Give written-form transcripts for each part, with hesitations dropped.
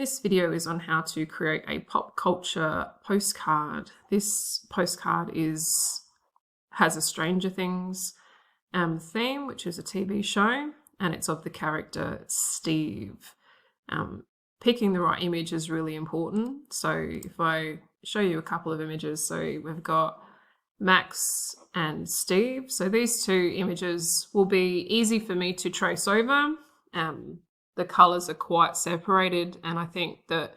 This video is on how to create a pop culture postcard. This postcard has a Stranger Things theme, which is a TV show, and it's of the character Steve. Picking the right image is really important. So if I show you a couple of images, so we've got Max and Steve. So these two images will be easy for me to trace over. The colours are quite separated, and I think that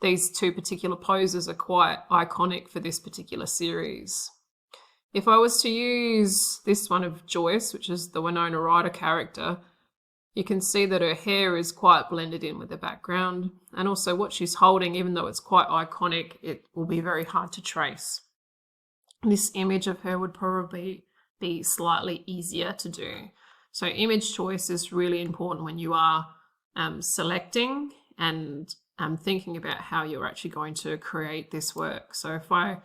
these two particular poses are quite iconic for this particular series. If I was to use this one of Joyce, which is the Winona Ryder character, you can see that her hair is quite blended in with the background, and also what she's holding, even though it's quite iconic, it will be very hard to trace. This image of her would probably be slightly easier to do. So image choice is really important when you are selecting and thinking about how you're actually going to create this work. So if I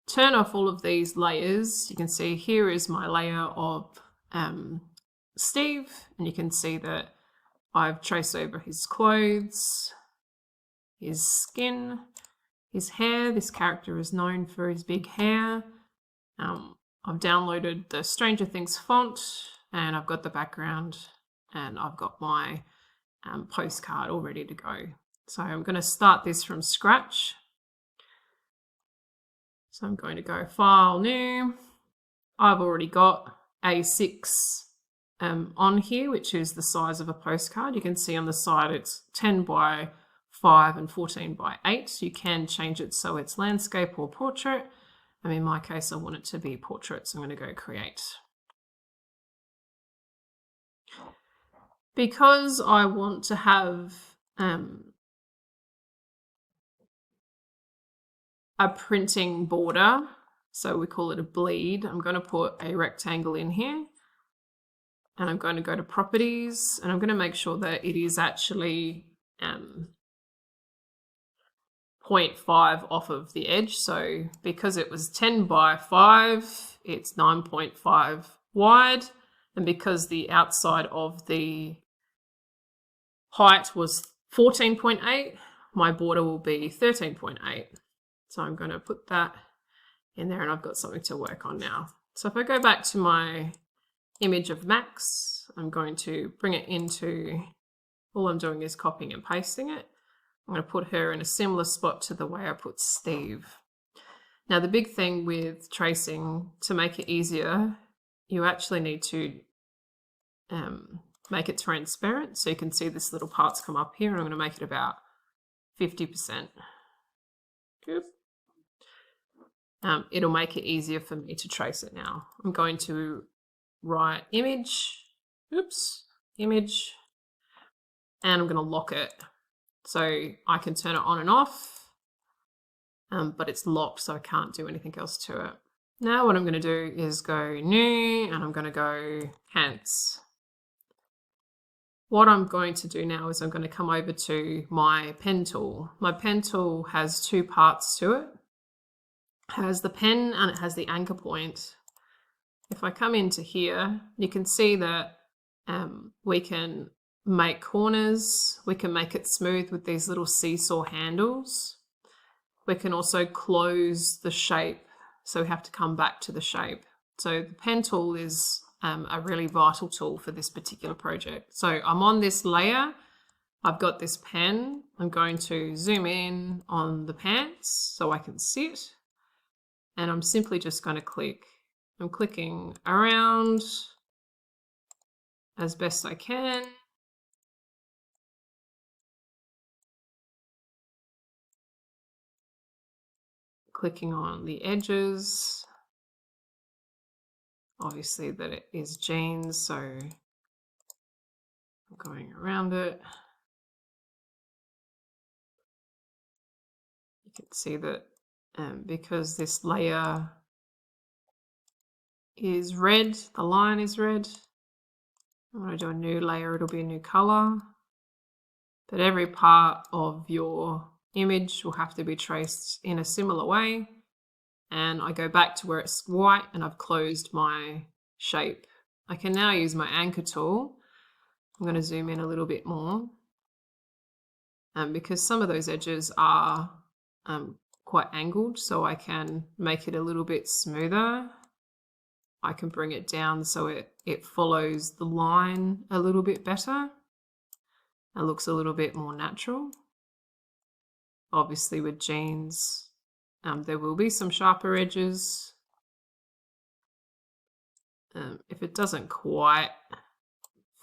turn off all of these layers, you can see here is my layer of Steve, and you can see that I've traced over his clothes, his skin, his hair. This character is known for his big hair. I've downloaded the Stranger Things font, and I've got the background, and I've got my postcard all ready to go. So I'm going to start this from scratch. So I'm going to go File, New. I've already got A6 on here, which is the size of a postcard. You can see on the side it's 10 by 5 and 14 by 8. You can change it so it's landscape or portrait. In my case, I want it to be portrait, so I'm going to go Create. Because I want to have a printing border, so we call it a bleed, I'm going to put a rectangle in here, and I'm going to go to Properties, and I'm going to make sure that it is actually 0.5 off of the edge. So because it was 10 by 5, it's 9.5 wide, and because the outside of the height was 14.8, my border will be 13.8. So I'm going to put that in there, and I've got something to work on now. So if I go back to my image of Max, I'm going to bring it into, all I'm doing is copying and pasting it. I'm going to put her in a similar spot to the way I put Steve. Now the big thing with tracing, to make it easier, you actually need to make it transparent, so you can see this little parts come up here, and I'm going to make it about 50%. Good. It'll make it easier for me to trace it now. I'm going to write image, image, and I'm going to lock it. So I can turn it on and off, but it's locked, so I can't do anything else to it. Now what I'm going to do is go New, and I'm going to go Hands. What I'm going to do now is I'm going to come over to my pen tool. My pen tool has two parts to it. It has the pen and it has the anchor point. If I come into here, you can see that we can make corners. We can make it smooth with these little seesaw handles. We can also close the shape, so we have to come back to the shape. So the pen tool is a really vital tool for this particular project. So I'm on this layer, I've got this pen, I'm going to zoom in on the pants so I can see it, and I'm simply just going to click. I'm clicking around as best I can. Clicking on the edges. Obviously that it is jeans, so I'm going around it. You can see that because this layer is red, the line is red. I'm going to do a new layer, it'll be a new color. But every part of your image will have to be traced in a similar way. And I go back to where it's white and I've closed my shape. I can now use my anchor tool. I'm going to zoom in a little bit more. because some of those edges are quite angled, so I can make it a little bit smoother. I can bring it down so it follows the line a little bit better. It looks a little bit more natural. Obviously with jeans, there will be some sharper edges. If it doesn't quite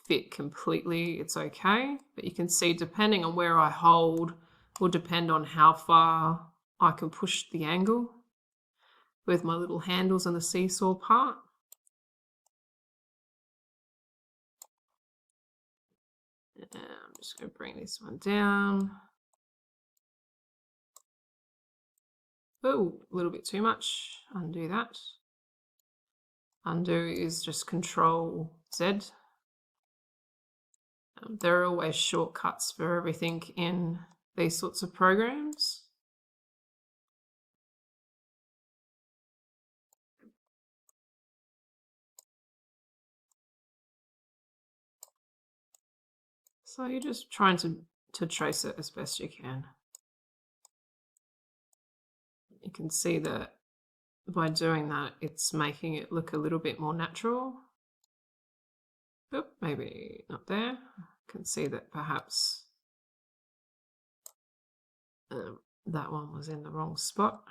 fit completely, it's okay. But you can see depending on where I hold will depend on how far I can push the angle with my little handles on the seesaw part. I'm just going to bring this one down. Oh, a little bit too much. Undo that. Undo is just Control Z. There are always shortcuts for everything in these sorts of programs. So you're just trying to trace it as best you can. You can see that by doing that, it's making it look a little bit more natural. Oop, maybe not there. I can see that perhaps that one was in the wrong spot.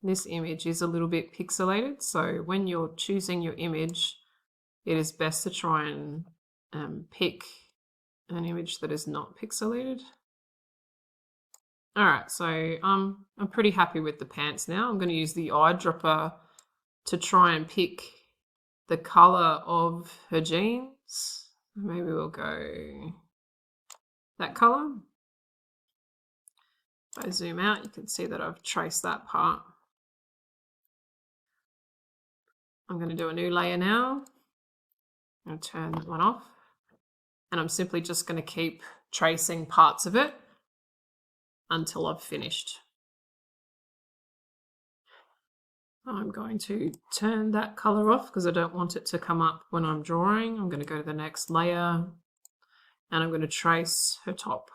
This image is a little bit pixelated, so when you're choosing your image, it is best to try and pick an image that is not pixelated. All right, so I'm pretty happy with the pants now. I'm going to use the eyedropper to try and pick the color of her jeans. Maybe we'll go that color. If I zoom out, you can see that I've traced that part. I'm going to do a new layer now. I'm going to turn that one off. And I'm simply just going to keep tracing parts of it until I've finished. I'm going to turn that color off because I don't want it to come up when I'm drawing. I'm going to go to the next layer and I'm going to trace her top.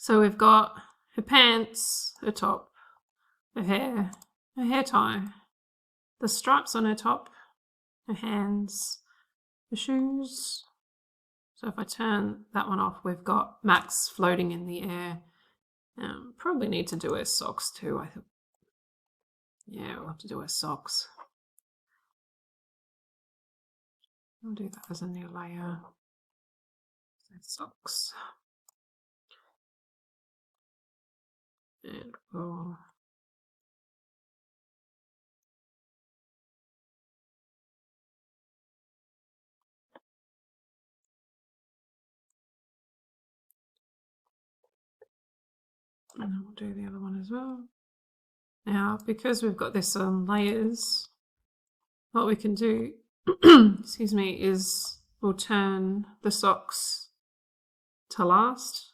So we've got her pants, her top, her hair tie, the stripes on her top, her hands, the shoes. So if I turn that one off, we've got Max floating in the air. Probably need to do her socks too, I think. Yeah, we'll have to do her socks. I'll do that as a new layer. Socks. And we'll and then we'll do the other one as well. Now, because we've got this on layers, what we can do, excuse me, is we'll turn the socks to last.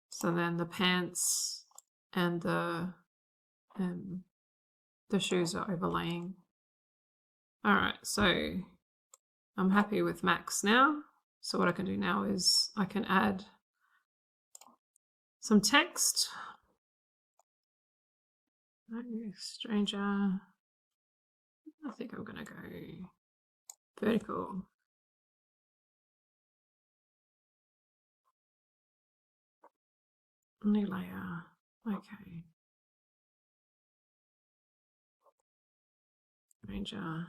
So then the pants and the shoes are overlaying. All right, so I'm happy with Max now. So what I can do now is I can add some text. Stranger. I think I'm going to go vertical. New layer. Okay. Stranger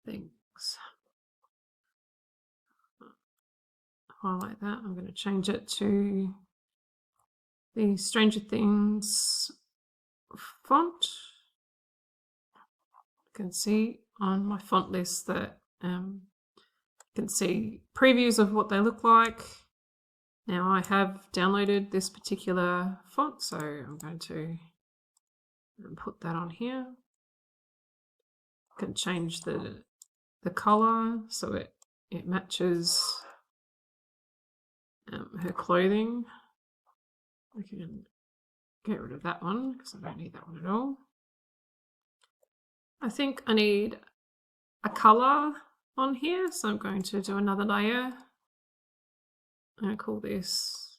things. Highlight that. I'm going to change it to the Stranger Things font. You can see on my font list that you can see previews of what they look like. Now I have downloaded this particular font, so I'm going to put that on here. I can change the color so it matches her clothing. I can get rid of that one because I don't need that one at all. I think I need a color on here, so I'm going to do another layer. I'm going to call this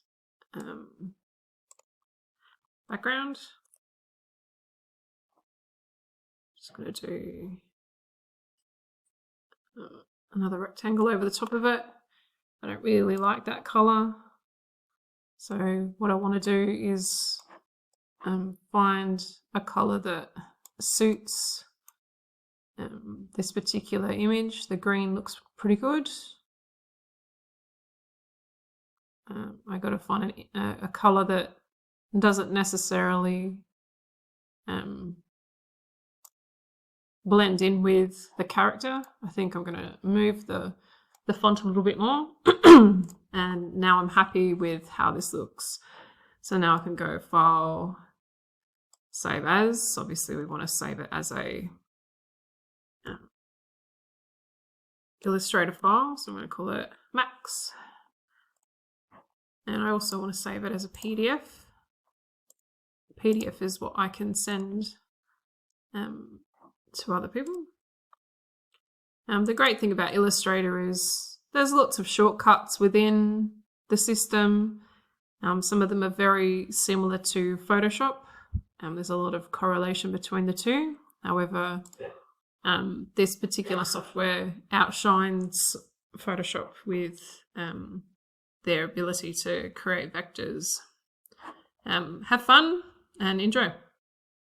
background. Just going to do another rectangle over the top of it. I don't really like that color. So what I want to do is find a color that suits this particular image. The green looks pretty good. I got to find a color that doesn't necessarily blend in with the character. I think I'm going to move the font a little bit more. And now I'm happy with how this looks. So now I can go File, Save As. Obviously we want to save it as a Illustrator file, so I'm going to call it Max. And I also want to save it as a PDF. PDF is what I can send to other people. The great thing about Illustrator is there's lots of shortcuts within the system. Some of them are very similar to Photoshop. There's a lot of correlation between the two. However, this particular software outshines Photoshop with their ability to create vectors. Have fun and enjoy.